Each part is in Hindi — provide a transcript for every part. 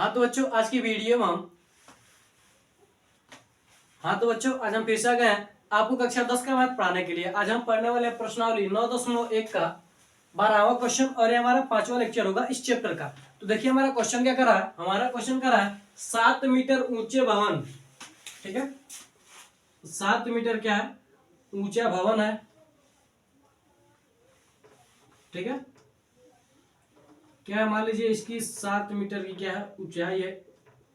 हाँ तो बच्चों आज की वीडियो में हम आज हम फिर से आ गए हैं आपको कक्षा 10 का मैथ पढ़ाने के लिए। आज हम पढ़ने वाले हैं प्रश्नावली 9.1 का 12वां क्वेश्चन और ये हमारा 5वां लेक्चर होगा इस चैप्टर का। तो देखिए हमारा क्वेश्चन क्या कर रहा है, हमारा क्वेश्चन कर रहा है 7 मीटर ऊंचे भवन। ठीक है, 7 मीटर क्या है, ऊंचा भवन है। ठीक है, क्या है, मान लीजिए इसकी 7 मीटर की क्या है ऊंचाई है,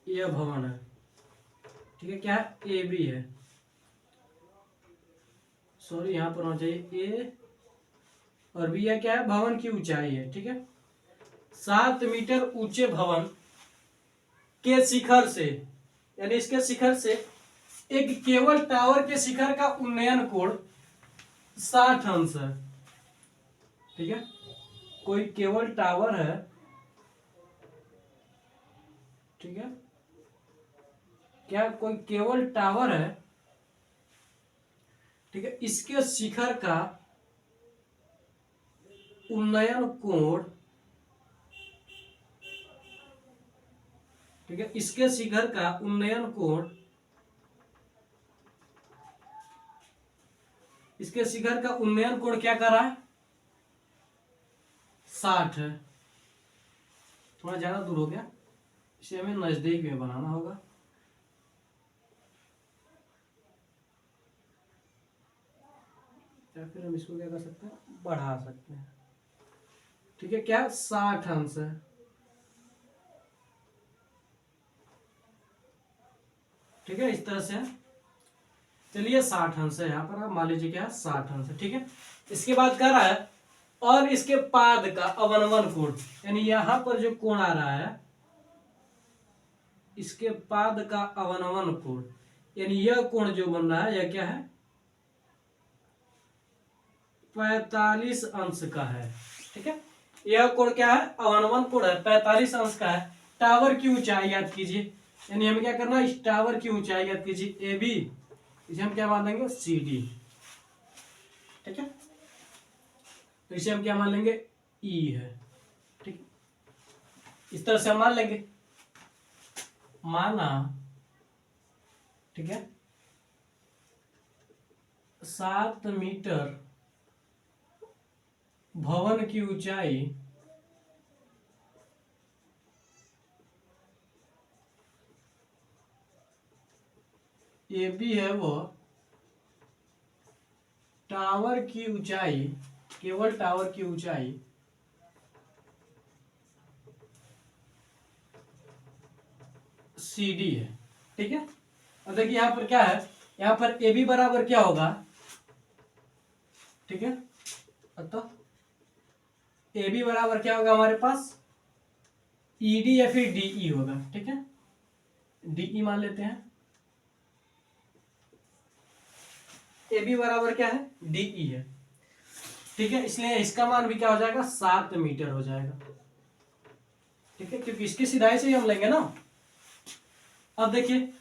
यह भवन है। ठीक है, क्या है, ए बी है, सॉरी यहां पर होना चाहिए ए और बी है, क्या है, भवन की ऊंचाई है। ठीक है, 7 मीटर ऊंचे भवन के शिखर से, यानी इसके शिखर से एक केवल टावर के शिखर का उन्नयन कोण 60 अंश है। ठीक है, कोई केवल टावर है, ठीक है, क्या कोई केवल टावर है, ठीक है, इसके शिखर का उन्नयन कोण, ठीक है, इसके शिखर का उन्नयन कोण, इसके शिखर का उन्नयन कोण क्या कर रहा है, 60 है। थोड़ा ज्यादा दूर हो गया, इसे हमें नजदीक में बनाना होगा। या फिर हम इसको क्या कर सकते हैं, बढ़ा सकते हैं। ठीक है, क्या 60 अंश है। ठीक है, इस तरह से चलिए 60 अंश है, यहाँ पर आप मान लीजिए क्या 60 अंश है। ठीक है, इसके बाद कह रहा है और इसके पाद का अवनमन कोण, यानी यहां पर जो कोण आ रहा है इसके पाद का अवनमन कोण, यानी यह कोण जो बन रहा है यह क्या है, 45 अंश का है। ठीक है, यह कोण क्या है, अवनमन कोण है, 45 अंश का है। टावर की ऊंचाई याद कीजिए, यानी हमें क्या करना है, इस टावर की ऊंचाई याद कीजिए ए बी, इसे हम क्या मान लेंगे, सी डी। ठीक है, तो इसे हम क्या मान लेंगे, ई है। ठीक, इस तरह से हम मान लेंगे, माना। ठीक है, 7 मीटर भवन की ऊंचाई ए बी है, वो टावर की ऊंचाई, केवल टावर की ऊंचाई सी डी है। ठीक है, अब देखिए यहां पर क्या है, यहां पर ए बी बराबर क्या होगा, ठीक है, अतः ए बी बराबर क्या होगा हमारे पास, ई डी या फिर डीई होगा। ठीक है, डीई मान लेते हैं, ए बी बराबर क्या है, डीई है। ठीक है, इसलिए इसका मान भी क्या हो जाएगा, 7 मीटर हो जाएगा। ठीक है, क्योंकि इसकी सिधाई से ही हम लेंगे ना। अब देखिए,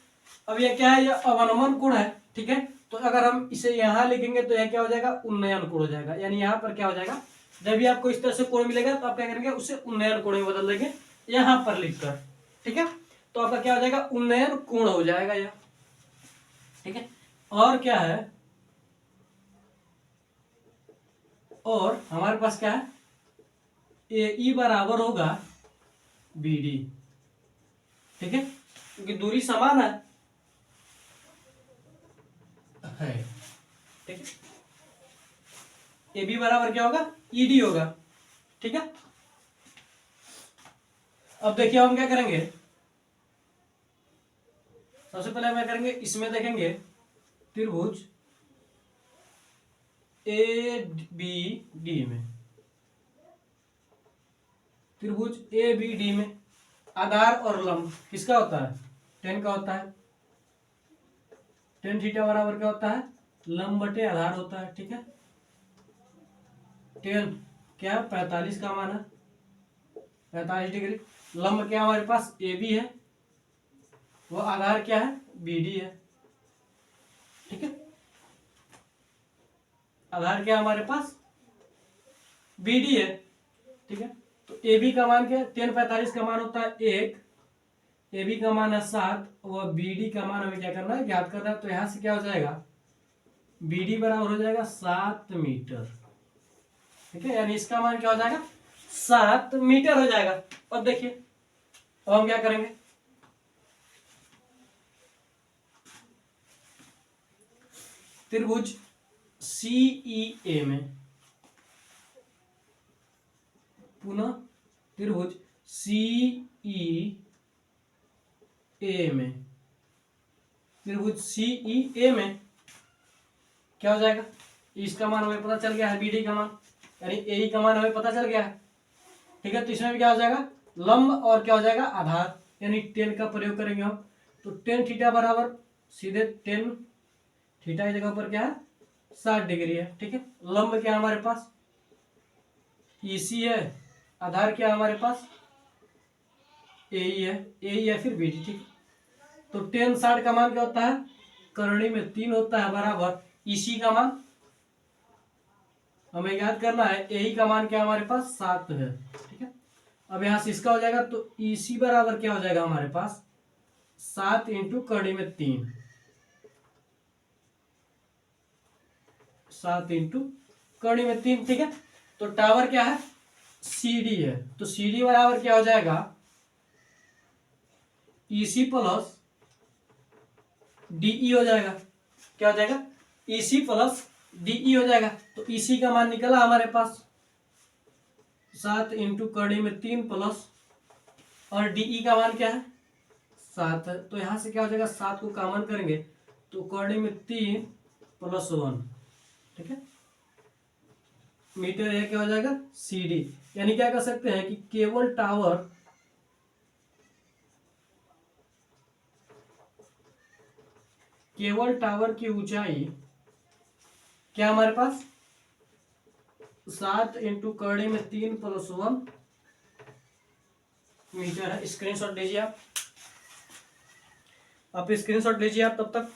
अब ये क्या है, ये अवनमन कोण है। ठीक है, तो अगर हम इसे यहां लिखेंगे तो यह क्या हो जाएगा, उन्नयन कोण हो जाएगा। यानी यहां पर क्या हो जाएगा, जब भी आपको इस तरह से कोण मिलेगा तो आप क्या करेंगे, उसे उन्नयन कोण में बदल देंगे यहां पर लिखकर। ठीक है, तो आपका क्या हो जाएगा, उन्नयन कोण हो जाएगा यह। ठीक है, और क्या है, और हमारे पास क्या है, ए ई बराबर होगा बी डी। ठीक है, क्योंकि दूरी समान है। ठीक है, ए बी बराबर क्या होगा, ई डी होगा। ठीक है, अब देखिए हम क्या करेंगे, सबसे पहले हम क्या करेंगे, इसमें देखेंगे त्रिभुज ए बी डी में, त्रिभुज ए बी डी में आधार और लंब किसका होता है, टेन का होता है। टेन थीटा बराबर क्या होता है, लंब बटे आधार होता है। ठीक है, टेन क्या 45 का मान है, 45 डिग्री। लंब क्या हमारे पास ए बी है, वो आधार क्या है, बी डी है। ठीक है, आधार क्या हमारे पास, बी डी है। ठीक है, तो ए बी का मान क्या है, 10 45 का मान होता है 1, ए बी का मान है 7 और बी डी का मान हमें क्या करना है, ज्ञात करना है। तो यहां से क्या हो जाएगा, बी डी बराबर हो जाएगा 7 मीटर। ठीक है, यानी इसका मान क्या हो जाएगा, 7 मीटर हो जाएगा। अब देखिए, अब हम क्या करेंगे, त्रिभुज सीईए में, पुनः त्रिभुज सीईए में, त्रिभुज सीईए में क्या हो जाएगा, इसका मान हमें पता चल गया है, बीडी का मान यानी ए का मान हमें पता चल गया है। ठीक है, तो इसमें भी क्या हो जाएगा, लंब और क्या हो जाएगा, आधार, यानी टेन का प्रयोग करेंगे हम। तो टेन थीटा बराबर सीधे टेन थीटा की जगह पर क्या है, 60 डिग्री है। ठीक है, लंब क्या है हमारे पास, ईसी है, आधार क्या है हमारे पास, ए है फिर बी डी। ठीक है, तो टेन 60 का मान क्या होता है, करणी में 3 होता है, बराबर ईसी का मान हमें याद करना है, ए का मान क्या हमारे पास 7 है। ठीक है, अब यहां से इसका हो जाएगा, तो ईसी बराबर क्या हो जाएगा हमारे पास, 7 इंटू करणी में 3, 7 इंटू करणी में 3। ठीक है, तो टावर क्या है, सी डी है, तो सी डी बराबर क्या हो जाएगा, ईसी प्लस डीई हो जाएगा। क्या हो जाएगा, ईसी प्लस डीई हो जाएगा। तो ईसी का मान निकला हमारे पास 7 इंटू करणी में 3 प्लस, और डीई का मान क्या है 7 है। तो यहां से क्या हो जाएगा, 7 को कॉमन करेंगे तो करणी में 3 प्लस 1। ठीक है, मीटर यह क्या हो जाएगा, सी डी। यानी क्या कर सकते हैं कि केवल टावर की ऊंचाई क्या हमारे पास, 7 इंटू करणी में 3 प्लस 1 मीटर है। स्क्रीनशॉट लीजिए आप स्क्रीनशॉट लीजिए आप, तब तक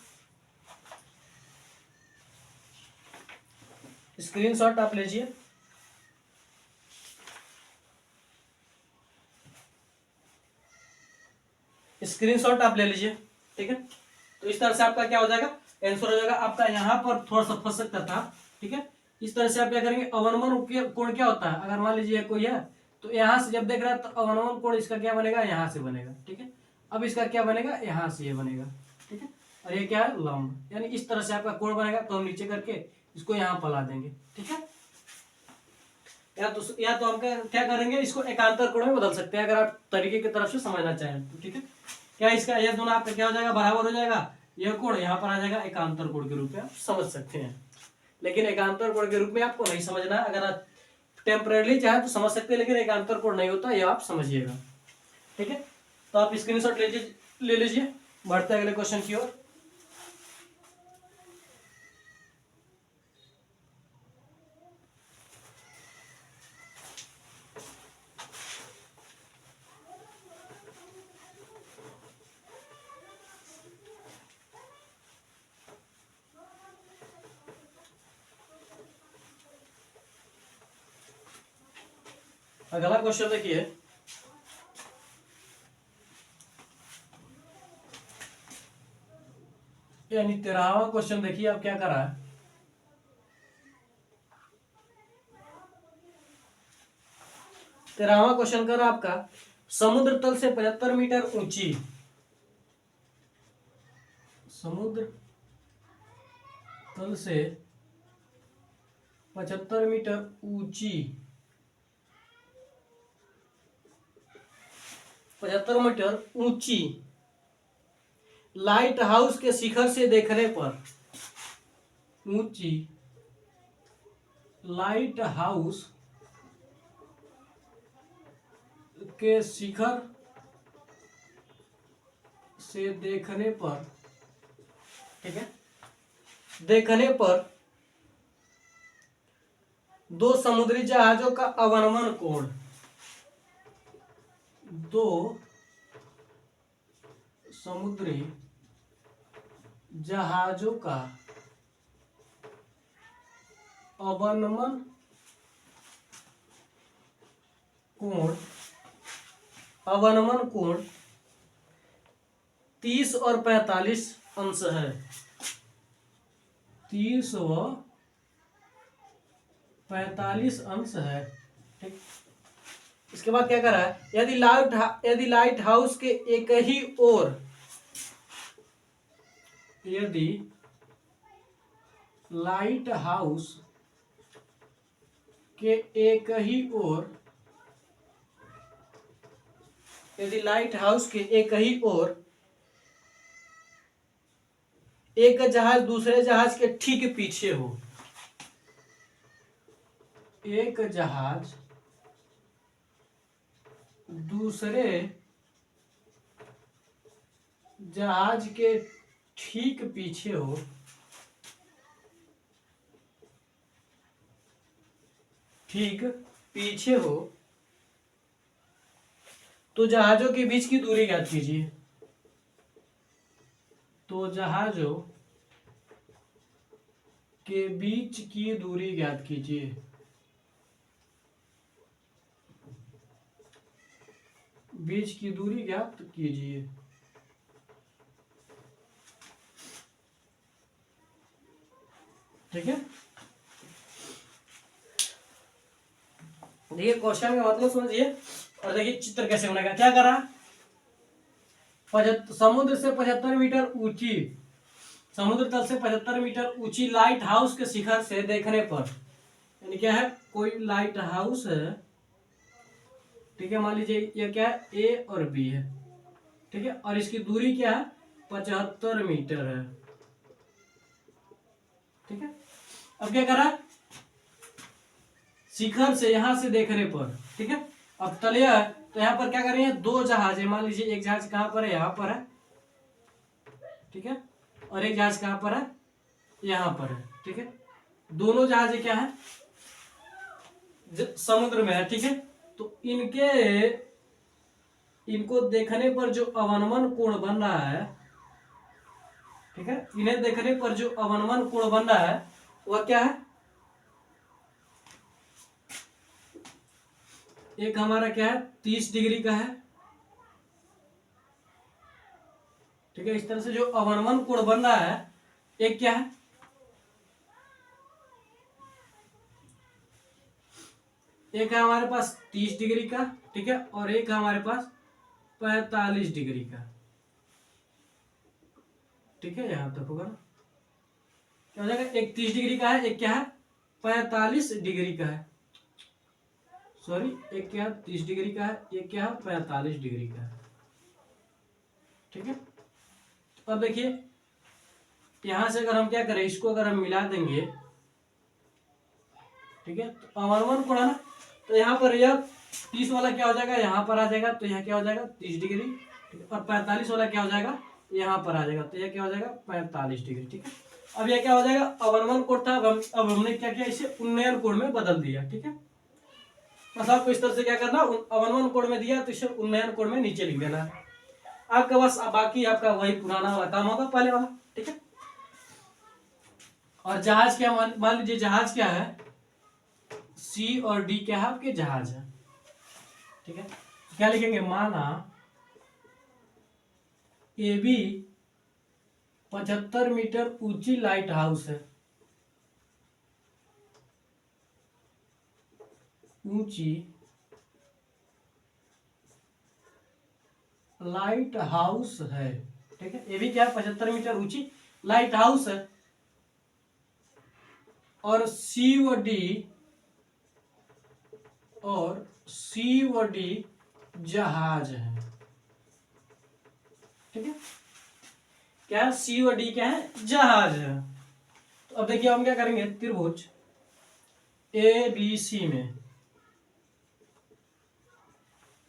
स्क्रीनशॉट आप लीजिए। स्क्रीनशॉट आप ले लीजिए। ठीक है, तो इस तरह से आपका क्या हो जाएगा, आंसर हो जाएगा आपका। यहाँ पर थोड़ा सा फंस सकता था। ठीक है, इस तरह से आप क्या करेंगे, अवनमन कोण क्या होता है, अगर मान लीजिए कोई है तो यहाँ से जब देख रहा है तो अवनमन कोण इसका क्या बनेगा, यहाँ से बनेगा। ठीक है, अब इसका क्या बनेगा, यहाँ से ये बनेगा। ठीक है, और ये क्या है, लंब, यानी इस तरह से आपका कोण बनेगा। तो हम नीचे करके इसको यहाँ फैला देंगे। ठीक है, या तो हम क्या करेंगे, इसको एकांतर कोण में बदल सकते हैं अगर आप तरीके की तरफ से समझना चाहें तो। ठीक है, क्या इसका ये दोनों आपका क्या हो जाएगा, बराबर हो जाएगा। यह कोण यहाँ पर आ जाएगा एकांतर कोण के रूप में, आप समझ सकते हैं। लेकिन एकांतर कोण के रूप में आपको नहीं समझना है, अगर आप टेम्परेली चाहे तो समझ सकते हैं, लेकिन एकांतर कोण नहीं होता, यह आप समझिएगा। ठीक है, तो आप स्क्रीनशॉट ले लीजिए, बढ़ते हैं अगले क्वेश्चन की ओर। अगला क्वेश्चन देखिए, यानी 13वां क्वेश्चन देखिए आप क्या कर रहा है। 13वां क्वेश्चन कर आपका, समुद्र तल से 75 मीटर ऊंची, समुद्र तल से 75 मीटर ऊंची, 75 मीटर ऊंची लाइट हाउस के शिखर से देखने पर, ऊंची लाइट हाउस के शिखर से देखने पर, ठीक है, देखने पर दो समुद्री जहाजों का अवनमन कोण, दो समुद्री जहाजों का अवनमन कोण, अवनमन कोण 30 और 45 अंश है, 30 व 45 अंश है। ठीक, इसके बाद क्या करा है, यदि लाइट हाउस के एक ही ओर, यदि लाइट हाउस के एक ही ओर, यदि लाइट हाउस के एक ही ओर एक जहाज दूसरे जहाज के ठीक पीछे हो, एक जहाज दूसरे जहाज के ठीक पीछे हो, ठीक पीछे हो, तो जहाजों के बीच की दूरी ज्ञात कीजिए। तो जहाजों के बीच की दूरी ज्ञात कीजिए। बीच की दूरी ज्ञात कीजिए। ठीक है, देखिए क्वेश्चन का मतलब समझिए और देखिए चित्र कैसे बनेगा। क्या करा, समुद्र से 75 मीटर ऊंची, समुद्र तल से 75 मीटर ऊंची लाइट हाउस के शिखर से देखने पर, यानी क्या है, कोई लाइट हाउस है, ठीक है, मान लीजिए ये क्या है, ए और बी है, ठीक है, और इसकी दूरी क्या है, 75 मीटर है। ठीक है, अब क्या करा, शिखर से यहां से देखने पर, ठीक है, अब तलिए है तो यहाँ पर क्या करेंगे, दो जहाज है, मान लीजिए एक जहाज कहां पर है, यहाँ पर है, ठीक है, और एक जहाज कहां पर है, यहाँ पर है। ठीक है, दोनों जहाज क्या है, समुद्र में है। ठीक है, तो इनको देखने पर जो अवनमन कोण बन रहा है, ठीक है, इन्हें देखने पर जो अवनमन कोण बन रहा है वह क्या है, एक हमारा क्या है, 30 डिग्री का है। ठीक है, इस तरह से जो अवनमन कोण बन रहा है, एक क्या है, एक है हमारे पास 30 डिग्री का, ठीक है, और एक है हमारे पास 45 डिग्री का। ठीक है, यहां तक होगा ना, क्या हो जाएगा, एक 30 डिग्री का है, एक क्या है, 45 डिग्री का है, सॉरी, एक क्या है 30 डिग्री का है, एक क्या है 45 डिग्री का है। ठीक है, तो अब देखिए यहां से अगर हम क्या करें, इसको अगर हम मिला देंगे, ठीक है, तो अवनमन कोण है ना, तो यहाँ पर यह 30 वाला क्या हो जाएगा, यहाँ पर आ जाएगा, तो यह क्या हो जाएगा 30 डिग्री, ठीक है, और 45 वाला क्या हो जाएगा, यहाँ पर आ जाएगा, तो यह क्या हो जाएगा 45 डिग्री। ठीक है, अब यह क्या हो जाएगा, अवनमन कोण था, अब हमने क्या किया, इसे उन्नयन कोण में बदल दिया। ठीक है, बस आपको इस तरह से क्या करना, अवनमन कोण में दिया तो इसे उन्नयन कोण में नीचे लिख देना है आपका, बस बाकी आपका वही पुराना वाला काम होगा, पहले वाला। ठीक है, और जहाज क्या, मान लीजिए जहाज क्या है, सी और डी क्या है, आपके जहाज है। ठीक है, क्या लिखेंगे, माना ए बी 75 मीटर ऊंची लाइट हाउस है, ऊंची लाइट हाउस है। ठीक है, ये भी क्या है, 75 मीटर ऊंची लाइट हाउस है, और सी व डी जहाज है। ठीक है, क्या है, सी व डी क्या है, जहाज है। तो अब देखिए हम क्या करेंगे, त्रिभुज ए बी सी में,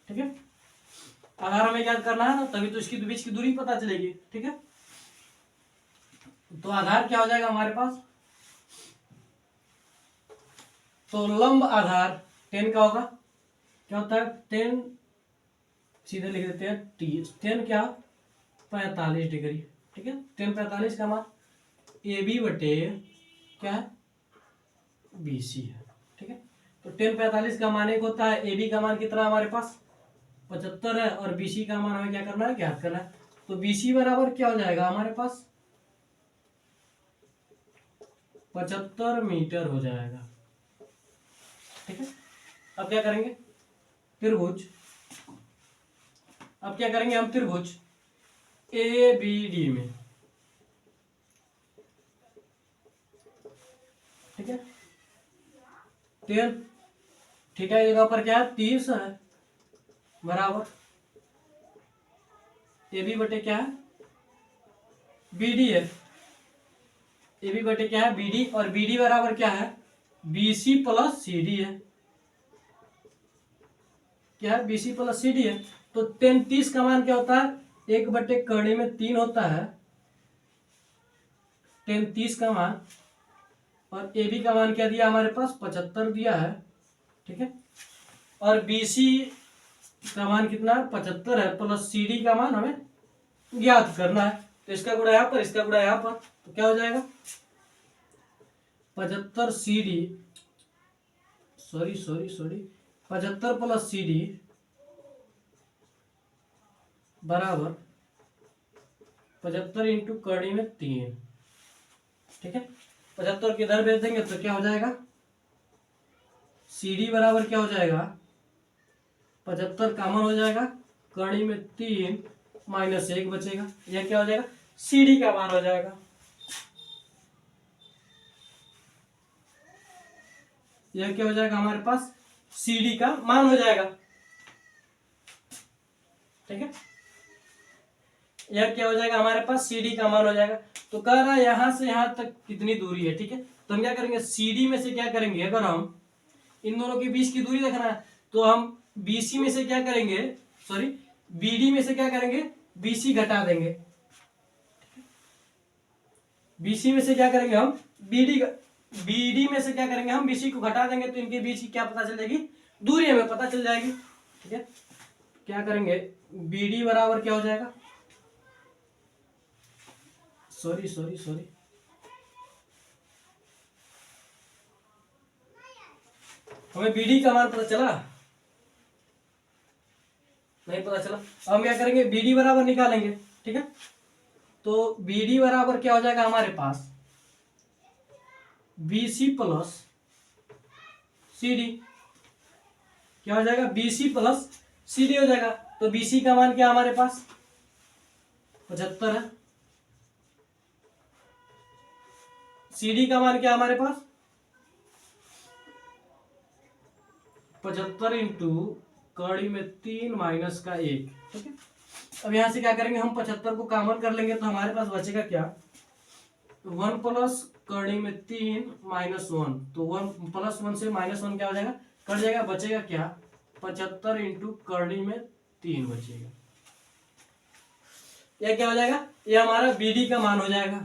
ठीक है, आधार हमें क्या करना है ना, तभी तो इसकी बीच की दूरी पता चलेगी। ठीक है, तो आधार क्या हो जाएगा हमारे पास, तो लंब आधार 10 का होगा, क्या होता है 10, सीधे लिख देते हैं टी, 10 क्या, 45 डिग्री। ठीक है, 10 45 का मान ए बी बटे क्या है, बी सी है। ठीक है, तो 10 45 का मान एक होता है, ए बी का मान कितना हमारे पास 75 है, और बी सी का मान हमें क्या करना है, ज्ञात करना है। तो BC बराबर क्या हो जाएगा हमारे पास 75 मीटर हो जाएगा। ठीक है, अब क्या करेंगे त्रिभुज, अब क्या करेंगे हम त्रिभुज ABD में, ठीक है 13 थीटा की जगह पर क्या है 30 है बराबर AB बटे क्या है BD है, AB बटे क्या है BD, और BD बराबर क्या है BC प्लस CD है, क्या है BC प्लस CD है। तो 33 का मान क्या होता है 1/3 होता है 33 का मान, और AB का मान क्या दिया हमारे पास 75 दिया है। ठीक है, और BC का मान कितना है 75 है, प्लस CD का मान हमें ज्ञात करना है। तो इसका गुणा यहाँ पर, इसका गुणा यहाँ पर, तो क्या हो जाएगा 75 CD, सॉरी 75 प्लस CD बराबर 75 इंटू कड़ी में 3। ठीक है, 75 के इधर भेज देंगे तो क्या हो जाएगा CD बराबर क्या हो जाएगा 75 कॉमन हो जाएगा, कड़ी में 3 माइनस 1 बचेगा, यह क्या हो जाएगा CD का मान हो जाएगा। यह क्या हो जाएगा हमारे पास CD का मान हो जाएगा। ठीक है, यह क्या हो जाएगा हमारे पास CD का मान हो जाएगा। तो कह रहा है यहां से यहां तक कितनी दूरी है। ठीक है, तो हम क्या करेंगे CD में से क्या करेंगे, अगर हम इन दोनों के बीच की दूरी देखना है तो हम BC में से क्या करेंगे, सॉरी BD में से क्या करेंगे BC घटा देंगे। BC में से क्या करेंगे हम BD में से क्या करेंगे हम BC को घटा देंगे, तो इनके बीच की क्या पता चल जाएगी दूरी हमें पता चल जाएगी। ठीक है, क्या करेंगे BD बराबर क्या हो जाएगा, सॉरी हमें BD का मान पता चला नहीं पता चला। अब हम क्या करेंगे BD बराबर निकालेंगे। ठीक है, तो BD बराबर क्या हो जाएगा हमारे पास BC प्लस CD, क्या हो जाएगा BC प्लस CD हो जाएगा। तो BC का मान क्या हमारे पास 75 है, CD का मान क्या हमारे पास 75 इंटू कड़ी में 3 माइनस का 1। ठीक है, अब यहां से क्या करेंगे हम 75 को कॉमन कर लेंगे तो हमारे पास बचेगा क्या 1 प्लस कड़ी में 3 माइनस 1, तो 1 प्लस 1 से माइनस 1 क्या हो जाएगा कट जाएगा, बचेगा क्या 75 इंटू कड़ी में 3 बचेगा। यह क्या हो जाएगा, यह हमारा BD का मान हो जाएगा।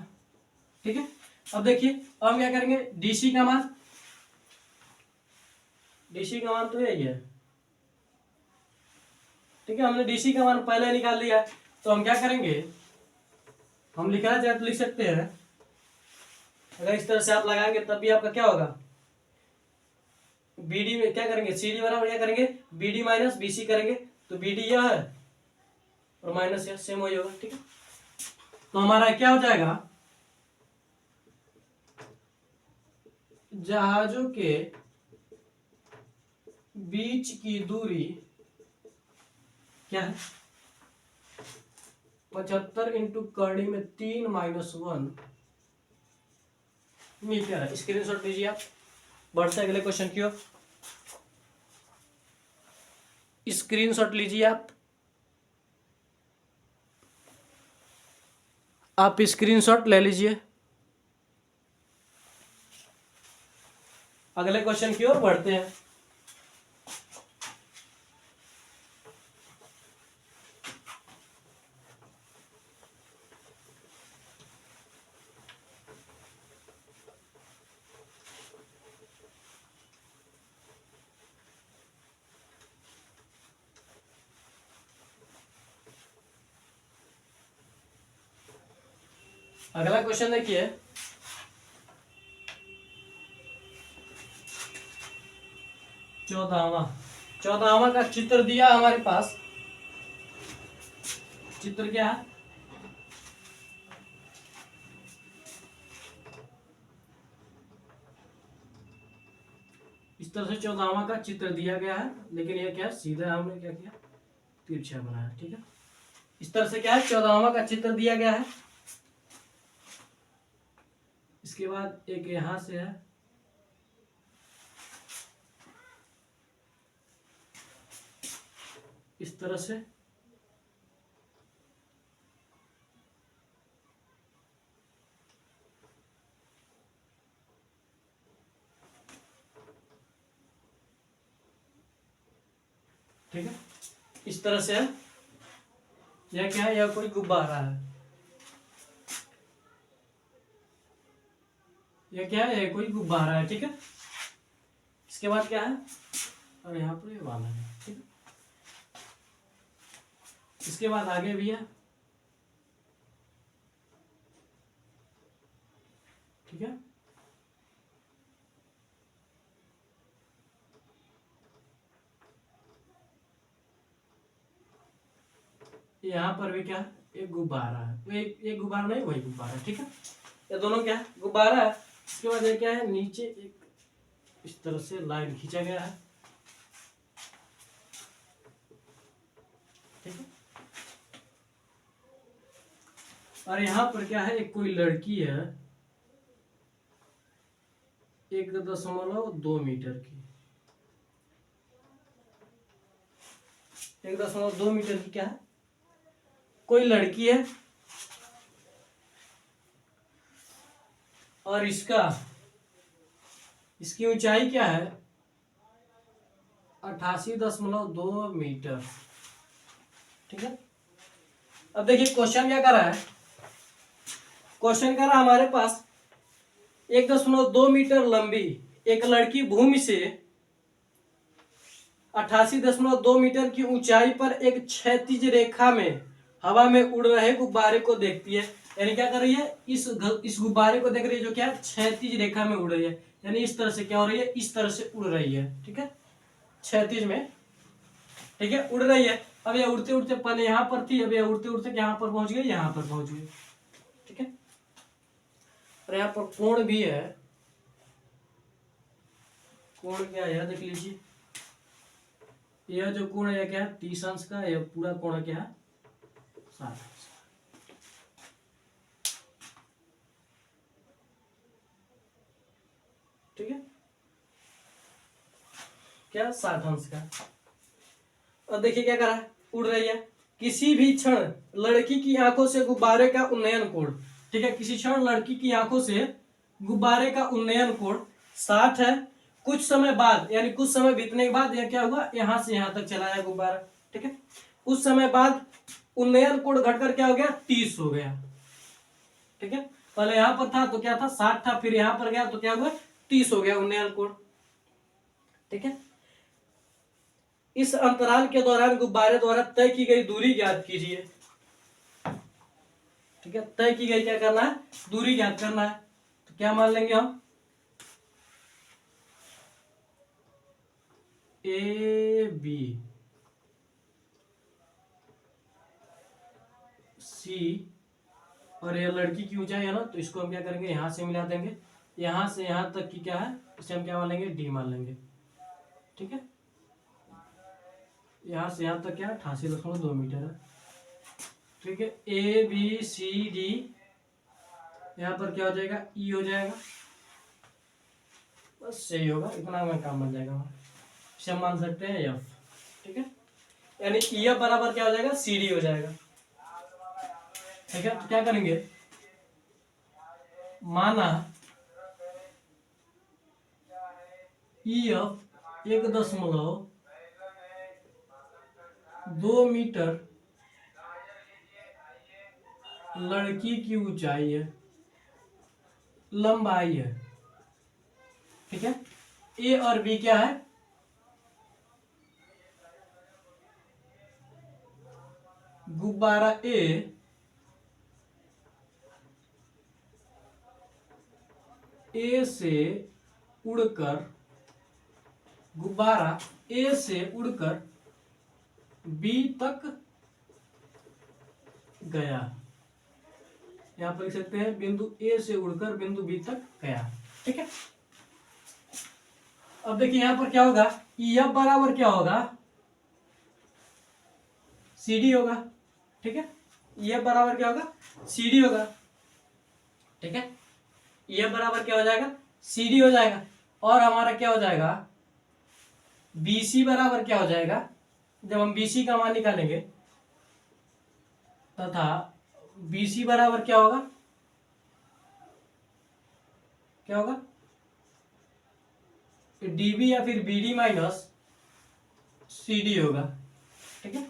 ठीक है, अब देखिए अब हम क्या करेंगे DC का मान, DC का मान तो यही है। ठीक है, हमने DC का मान पहले निकाल लिया, तो हम क्या करेंगे हम लिखना चाहे तो लिख सकते हैं, अगर इस तरह से आप लगाएंगे तब भी आपका क्या होगा BD में क्या करेंगे CD बराबर क्या करेंगे BD माइनस BC करेंगे, तो BD यह है और माइनस यह सेम वही होगा। ठीक है, तो हमारा क्या हो जाएगा जहाजों के बीच की दूरी क्या है 75 इंटू कड़ी में 3 माइनस 1 मीटर है। स्क्रीनशॉट लीजिए आप, बढ़ते अगले क्वेश्चन की ओर, स्क्रीनशॉट लीजिए आप स्क्रीनशॉट ले लीजिए। अगले क्वेश्चन की ओर बढ़ते हैं। अगला क्वेश्चन देखिए, चौदहवा का चित्र दिया हमारे पास, चित्र क्या है तरह से 14वां का चित्र दिया गया है, लेकिन ये क्या है, सीधा हमने क्या किया, तिरछा बनाया। ठीक है, इस तरह से क्या है, 14वां का चित्र दिया गया है। इसके बाद एक यहां से है, इस तरह से, ठीक है, इस तरह से है। यह क्या है, यह कोई गुब्बारा है, यह क्या है, यह कोई गुब्बारा है। ठीक है, इसके बाद क्या है, और यहाँ पर ये वाला है। ठीक है, इसके बाद आगे भी है। ठीक है, यहाँ पर भी क्या है, एक गुब्बारा है, वो एक गुब्बारा नहीं, वही गुब्बारा है। ठीक है, ये दोनों क्या है, गुब्बारा है। इसके बाद ये क्या है, नीचे एक इस तरह से लाइन खींचा गया है। ठीक है, और यहाँ पर क्या है, एक कोई लड़की है 1.2 मीटर की, 1.2 मीटर की क्या है, कोई लड़की है, और इसकी ऊंचाई क्या है, 88.2 मीटर। ठीक है, अब देखिए क्वेश्चन क्या कर रहा है, क्वेश्चन कर रहा है हमारे पास 1.2 मीटर लंबी एक लड़की भूमि से 88.2 मीटर की ऊंचाई पर एक क्षैतिज रेखा में हवा में उड़ रहे गुब्बारे को देखती है। यानी क्या कर रही है, इस गुब्बारे को देख रही है, जो क्या है, क्षैतिज रेखा में उड़ रही है। यानी इस तरह से क्या हो रही है, इस तरह से उड़ रही है। ठीक है, क्षैतिज में, ठीक है, उड़ रही है। अब ये उड़ते उड़ते पहले यहाँ पर थी, अब ये उड़ते उड़ते यहाँ पर पहुंच गई, यहाँ पर पहुंच गई। ठीक है, और यहाँ पर कोण भी है, कोण क्या है, देख लीजिए, यह जो कोण है क्या है, 30 अंश का, यह पूरा कोण क्या है, 60 अंश। ठीक है, क्या 60 अंश का। और देखिए क्या कर रहा है, उड़ रही है। किसी भी क्षण लड़की की आंखों से गुब्बारे का उन्नयन कोण, ठीक है, किसी क्षण लड़की की आंखों से गुब्बारे का उन्नयन कोण 60 है। कुछ समय बाद, यानी कुछ समय बीतने के बाद यह क्या हुआ, यहां से यहां तक चला है गुब्बारा। ठीक है, उस समय बाद उन्नयन कोण घटकर क्या हो गया, 30 हो गया। ठीक है, पहले यहां पर था तो क्या था, 60 था, फिर यहां पर गया तो क्या हुआ, 30 हो गया उन्नयन कोण। ठीक है, इस अंतराल के दौरान गुब्बारे द्वारा तय की गई दूरी ज्ञात कीजिए। ठीक है, तय की गई क्या करना है, दूरी ज्ञात करना है। तो क्या मान लेंगे हम, ए बी सी, और ये लड़की की ऊंचाई है ना, तो इसको हम क्या करेंगे, यहां से मिला देंगे, यहां से यहां तक की क्या है, इसे हम क्या मान लेंगे, डी मान लेंगे। ठीक है, यहां से यहां तक क्या है, 88.2 मीटर है। ठीक है, ए बी सी डी, यहाँ पर क्या हो जाएगा, ई हो जाएगा, बस सही होगा, इतना में काम बन जाएगा। इसे हम मान सकते हैं एफ। ठीक है, यानी ई एफ बराबर क्या हो जाएगा, सी डी हो जाएगा। ठीक है, तो क्या करेंगे, माना ई एफ 1.2 मीटर लड़की की ऊंचाई है, लंबाई है। ठीक है, ए और बी क्या है, गुब्बारा ए से उड़कर, गुब्बारा ए से उड़कर बी तक गया। यहां पर लिख सकते हैं बिंदु ए से उड़कर बिंदु बी तक गया। ठीक है, अब देखिए यहाँ पर क्या होगा, ई एफ बराबर क्या होगा, सी डी होगा। ठीक है, ई एफ बराबर क्या होगा, सी डी होगा। ठीक है, ई एफ बराबर क्या हो जाएगा, सी डी हो जाएगा। और हमारा क्या हो जाएगा, बी सी बराबर क्या हो जाएगा, जब हम बी सी का मान निकालेंगे तथा बी सी बराबर क्या होगा, क्या होगा, डीबी या फिर बीडी माइनस सीडी होगा। ठीक है,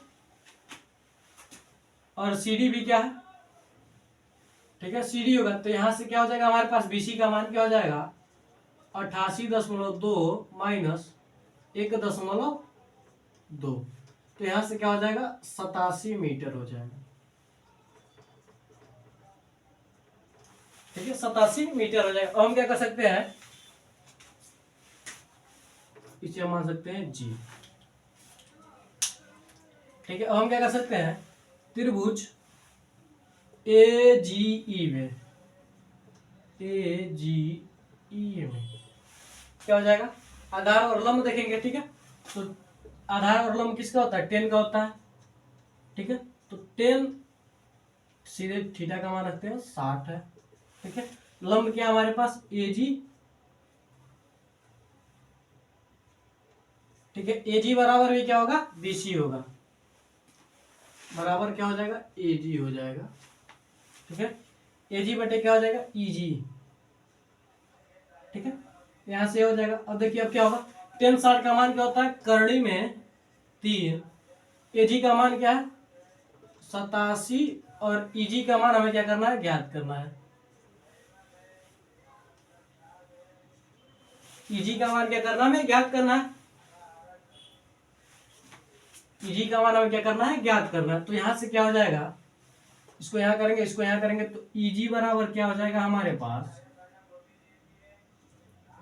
और सीडी भी क्या है, ठीक है, सीडी होगा। तो यहां से क्या हो जाएगा, हमारे पास बीसी का मान क्या हो जाएगा, 88.2 माइनस 1.2। तो यहां से क्या हो जाएगा, 87 मीटर हो जाएगा। ठीक है, 87 मीटर हो जाएगा। अब हम क्या कर सकते हैं, इसे हम मान सकते हैं जी। ठीक है, अब हम क्या कर सकते हैं, त्रिभुज ए जी ई में, ए जी ई में क्या हो जाएगा, आधार और लंब देखेंगे। ठीक है, तो आधार और लंब किसका होता है, 10 का होता है। ठीक है, तो 10 सीधे थीटा का मान रखते हैं 60 है। ठीक है, लंब क्या हमारे पास, ए जी। ठीक है, ए जी बराबर भी क्या होगा, बी सी होगा, बराबर क्या हो जाएगा, ए जी हो जाएगा। ठीक है, ए जी बटे क्या हो जाएगा, ई जी। ठीक है, यहां से हो जाएगा। अब देखिए अब क्या होगा, 10 60 का मान क्या होता है, करणी में 3। ए जी का मान क्या है, 87। और ई जी का मान हमें क्या करना है, ज्ञात करना है। ई जी का मान क्या करना है, हमें ज्ञात करना है। ई जी का मान हमें क्या करना है, ज्ञात करना है। तो यहां से क्या हो जाएगा, इसको यहां करेंगे, इसको यहां करेंगे, तो ई जी बराबर क्या हो जाएगा हमारे पास,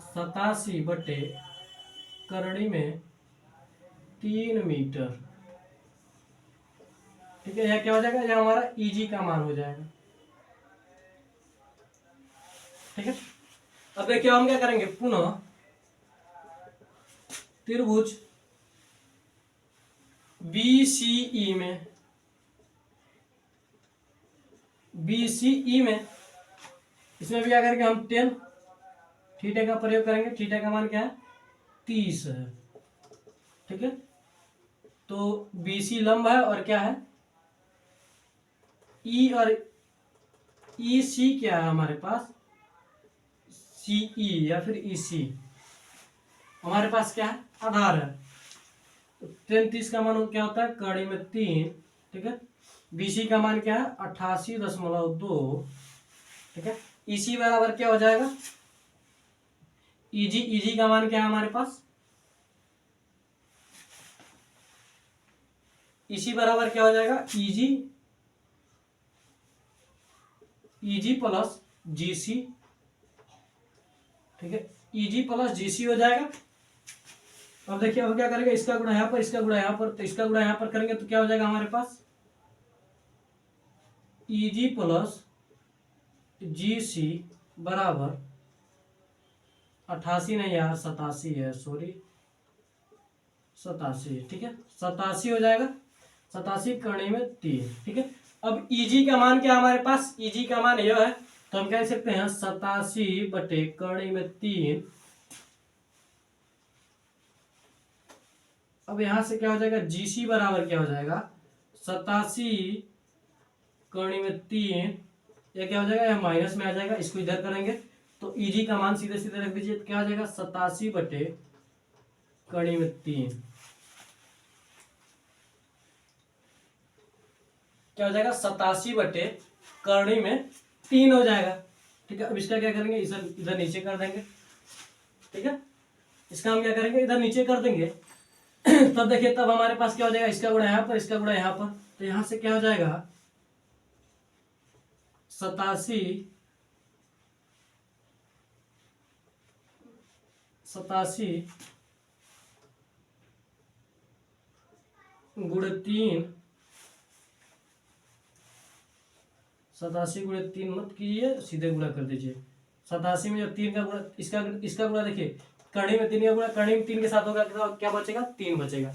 87 बटे करणी में 3 मीटर। ठीक है, यह क्या हो जाएगा, यह हमारा ई जी का मान हो जाएगा। ठीक है, अब देखिए हम क्या करेंगे, पुनः त्रिभुज बीसीई में, बीसीई में इसमें भी क्या करेंगे, हम 10 थीटा का प्रयोग करेंगे। थीटा का मान क्या है, 30 है। ठीक है, तो बीसी लंब है और क्या है, ई, और ई सी क्या है हमारे पास, सीई या फिर ई सी हमारे पास क्या है, आधार है। तो 33 का मान क्या होता है, कड़ी में 3। ठीक है, बीसी का मान क्या है, 88.2। ठीक है, इसी बराबर क्या हो जाएगा, इजी। इजी का मान क्या है हमारे पास, इसी बराबर क्या हो जाएगा, इजी, इजी प्लस जीसी। ठीक है, इजी प्लस जीसी हो जाएगा। अब देखिए अब क्या करेंगे, इसका गुणा यहां पर, इसका गुणा यहां पर, तो इसका गुणा यहां पर करेंगे तो क्या हो जाएगा हमारे पास, इजी प्लस जीसी बराबर 88 नहीं यार, 87 है, सॉरी 87। ठीक है, 87 हो जाएगा, 87 करने में 3। ठीक है, अब ईजी का मान क्या हमारे पास, ईजी का मान यह है, तो हम कह सकते हैं 87 बटे करने में 3। अब यहां से क्या हो जाएगा, जीसी बराबर क्या हो जाएगा, 87 करने में 3। यह क्या हो जाएगा, यह माइनस में आ जाएगा, इसको इधर करेंगे तो ईजी का मान सीधे सीधे रख दीजिए, तो क्या हो जाएगा, 87 बटे करने में 3। क्या हो जाएगा, 87 बटे करनी में 3 हो जाएगा। ठीक है, अब इसका क्या करेंगे, इधर नीचे कर देंगे। ठीक है, इसका हम क्या करेंगे, इधर नीचे कर देंगे। तब देखिए, तब हमारे पास क्या हो जाएगा, इसका गुणा यहाँ पर, इसका गुणा यहाँ पर, तो यहाँ से क्या हो जाएगा, 87 गुणे 3, 87 गुणे 3 मत कीजिए, सीधे गुणा कर दीजिए। 87 में जब 3 का गुणा, इसका गुणा देखिए, कड़ी में 3 का गुणा कड़ी में 3 के साथ होगा, क्या बचेगा? 3 बचेगा।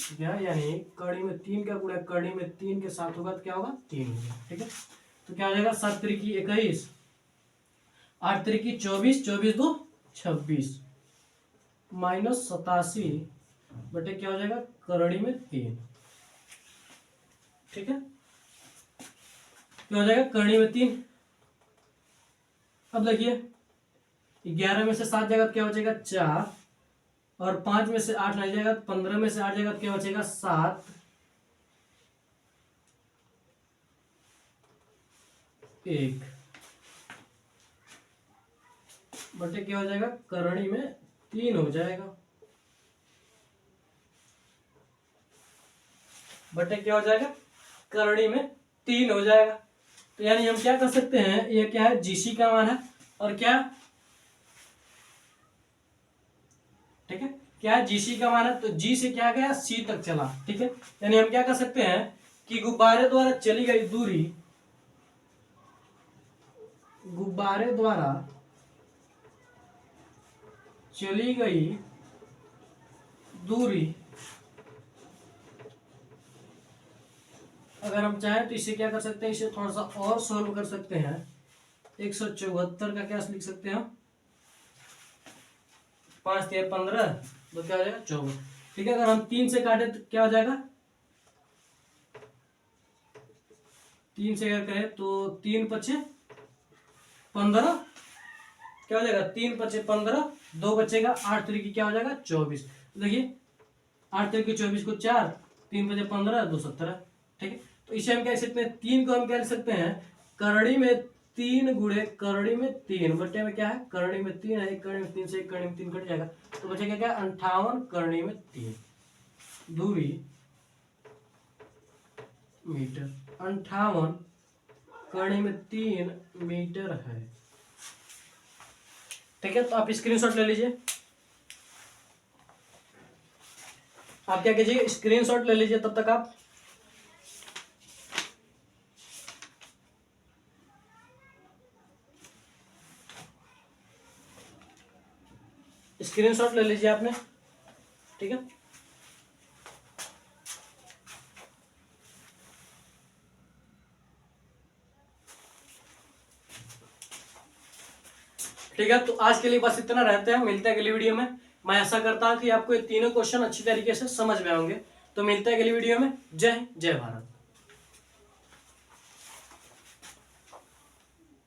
क्या यानी कड़ी में 3 का गुणा कड़ी में 3 के साथ होगा तो क्या होगा? 3 होगा। ठीक है, तो क्या हो जाएगा? 7 त्रिकी 21, 8 त्रिकी 24, 24 दो 26 माइनस 87 बटे क्या हो जाएगा? कड़ी में 3। ठीक है, क्या हो जाएगा? कड़ी में 3। अब देखिए 11 में से 7 जाएगा तो क्या बचेगा? 4, और 5 में से 8 नहीं जाएगा तो 15 में से 8 जाएगा तो क्या बचेगा? 7, 1 बटे क्या हो जाएगा? करणी में 3 हो जाएगा। बटे क्या हो जाएगा? करणी में 3 हो जाएगा। तो यानी हम क्या कर सकते हैं, ये क्या है? जीसी का मान है, और क्या? ठीक है, क्या है? जीसी का मान है, तो जी से क्या गया? सी तक चला। ठीक है, यानी हम क्या कर सकते हैं कि गुब्बारे द्वारा चली गई दूरी, गुब्बारे द्वारा चली गई दूरी, अगर हम चाहें तो इसे क्या कर सकते हैं? इसे थोड़ा सा और सॉल्व कर सकते हैं। 174 का क्या लिख सकते हैं हम? 5 3 15, तो क्या हो जाएगा? 14। ठीक है, अगर हम 3 से काटे तो क्या हो जाएगा? 3 से अगर करें तो 3 5 15, क्या हो जाएगा? 3 5 15, 2 बचेगा, 8 तरीके क्या हो जाएगा? 24। देखिए 8 तरीके 24 को 4, 3 5 15, 2 17। ठीक है, तो इसे हम क्या लिख सकते हैं? 3 को हम क्या लिख सकते हैं? करणी में 3 गुणे करणी में 3 बटे में क्या है? करणी में 3 है, एक करणी में 3 से एक करणी में 3 कट जाएगा, तो बचेगा क्या? 58 करणी में 3 दूरी मीटर। 58 करणी में 3 मीटर है। ठीक है, तो आप स्क्रीनशॉट ले लीजिए। आप क्या कीजिए? स्क्रीनशॉट ले लीजिए तब तक आप। स्क्रीनशॉट ले लीजिए आपने। ठीक है, ठीक है, तो आज के लिए बस इतना रहते हैं। मिलते हैं अगली वीडियो में। मैं ऐसा करता हूं कि आपको ये तीनों क्वेश्चन अच्छी तरीके से समझ में आएंगे। तो मिलते हैं अगली वीडियो में। जय हिंद, जय भारत।